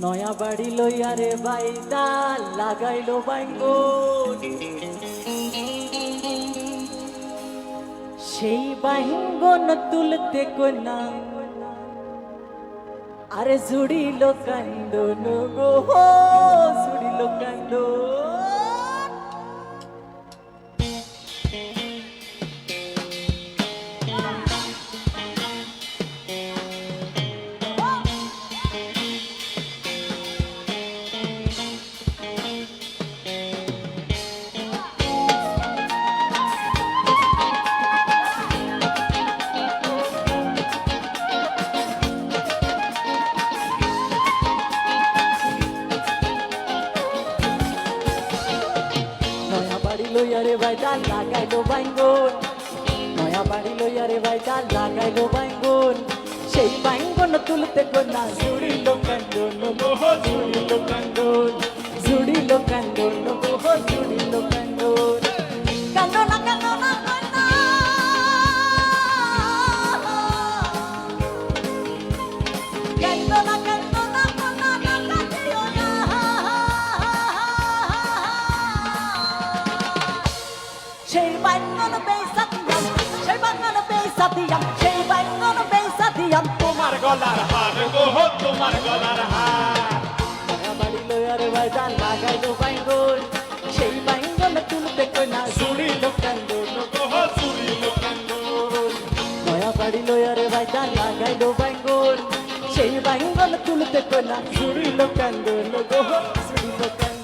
নয়া বাড়ি লইয়া রে বাইদা লাগাইলো বাইঙ্গন, সেই বাইঙ্গন তুলতে কোনা আরে জুড়িল কান্দন গো, জুড়িল কান্দন। লইয়া রে বাইদা লাগাইলো বাইঙ্গন, নয়া বাড়ি লইয়া রে বাইদা লাগাইলো বাইঙ্গন, সেই বাইঙ্গন তুলতে কোনা জুড়িল কান্দন গো, জুড়িল কান্দন, জুড়িল কান্দন গো, জুড়িল কান্দন। কান্দনা কান্দনা কান্দনা কান্দনা কান্দনা কান্দনা কান্দিও না, সেই বাইঙ্গন বেইসা দিয়াম, সেই বাইঙ্গন বেইসা দিয়াম, সেই বাইঙ্গন বেইসা দিয়াম তোমার গলার হার গো, তোমার গলার হার। নয়া বাড়ি লইয়া রে বাইদা লাগাইলো বাইঙ্গন, সেই বাইঙ্গন তুলতে কোনা জুড়িল কান্দন গো, জুড়িল কান্দন। নয়া বাড়ি লইয়া রে বাইদা লাগাইলো বাইঙ্গন, সেই বাইঙ্গন তুলতে কোনা জুড়িল কান্দন গো, জুড়িল কান্দন।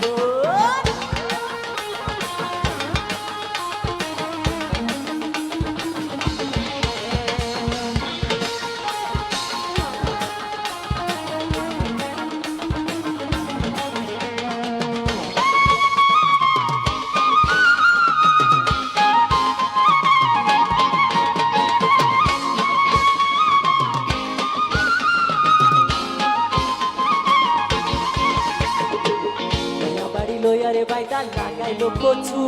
লইয়া রে বাইদা লাগাইলো কচু,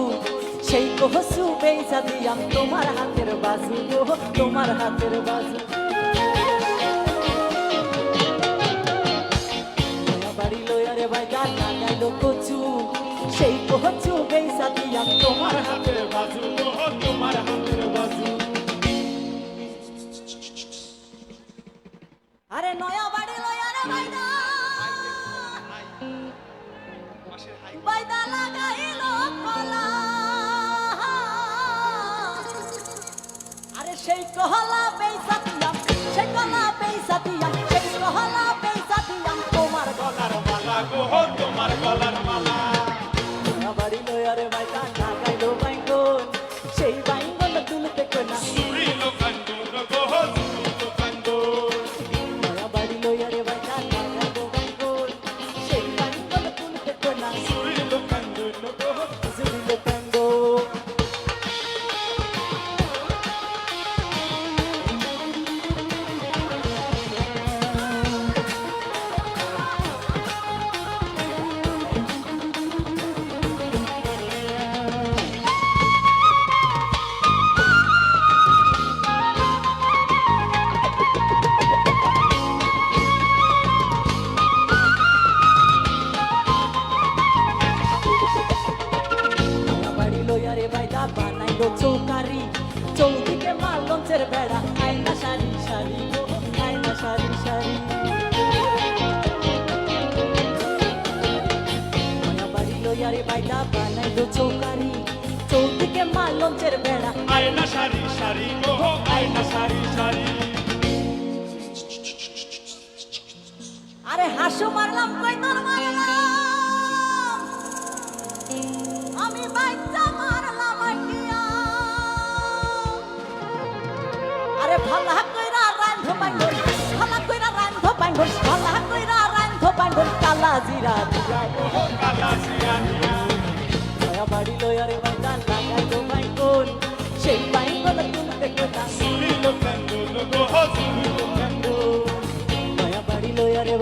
সেই কচু বেইসা দিয়াম তোমার হাতের বাজু গো, তোমার হাতের বাজু। নয়া বাড়ি লইয়া রে বাইদা লাগাইলো কচু, সেই কচু বেইসা দিয়াম তোমার হাতের বাজু গো, তোমার হাতের বাজু। আরে নয়া বাড়ি লইয়া রে বাইদা বাইদা লাগাইলো কলা, আরে সেই কহলা বেইসা দিয়াম, সেই কলা বেইসা দিয়াম, সেই কহলা বেইসা দিয়াম তোমার গলার মালা গো, তোমার গলার মালা। নয়া বাড়ি লইয়া রে বাইদা লাগাইলো বাইঙ্গন, সেই বাইঙ্গন তুলতে কোনা জুড়িল কান্দন গো, জুড়িল কান্দন। নয়া বাড়ি লইয়া রে বাইদা লাগাইলো বাইঙ্গন, সেই বাইঙ্গন তুলতে কোনা জুড়িল কান্দন গো, জুড়িল কান্দন। বানাইলো চৌকারি, চৌদিকে মার লঞ্চের বেড়া, আয়না সারি সারি গো, আয়না সারি সারি। নয়া বাড়ি লইয়া রে বাইদা বানাইলো চৌকারি, চৌদিকে মার লঞ্চের বেড়া, আয়না সারি সারি গো, আয়না সারি সারি। আরে হাসু মারলাম কই তোর মারলাম, আমি বাইচ্চা মারলাম আইয়া। আরে ভালা কইরা রান্ধ বাইঙ্গন, ভালা কইরা রান্ধ বাইঙ্গন, ভালা কইরা রান্ধ বাইঙ্গন, কালা জিরা দিয়া গো, কালা জিরা দিয়া। নয়া বাড়ি লইয়া রে বাইদা লাগাইলো বাইঙ্গন, সেই বাইঙ্গন তুলতে কোনা জুড়িল কান্দন গো, জুড়িল কান্দন। নয়া বাড়ি লইয়া রে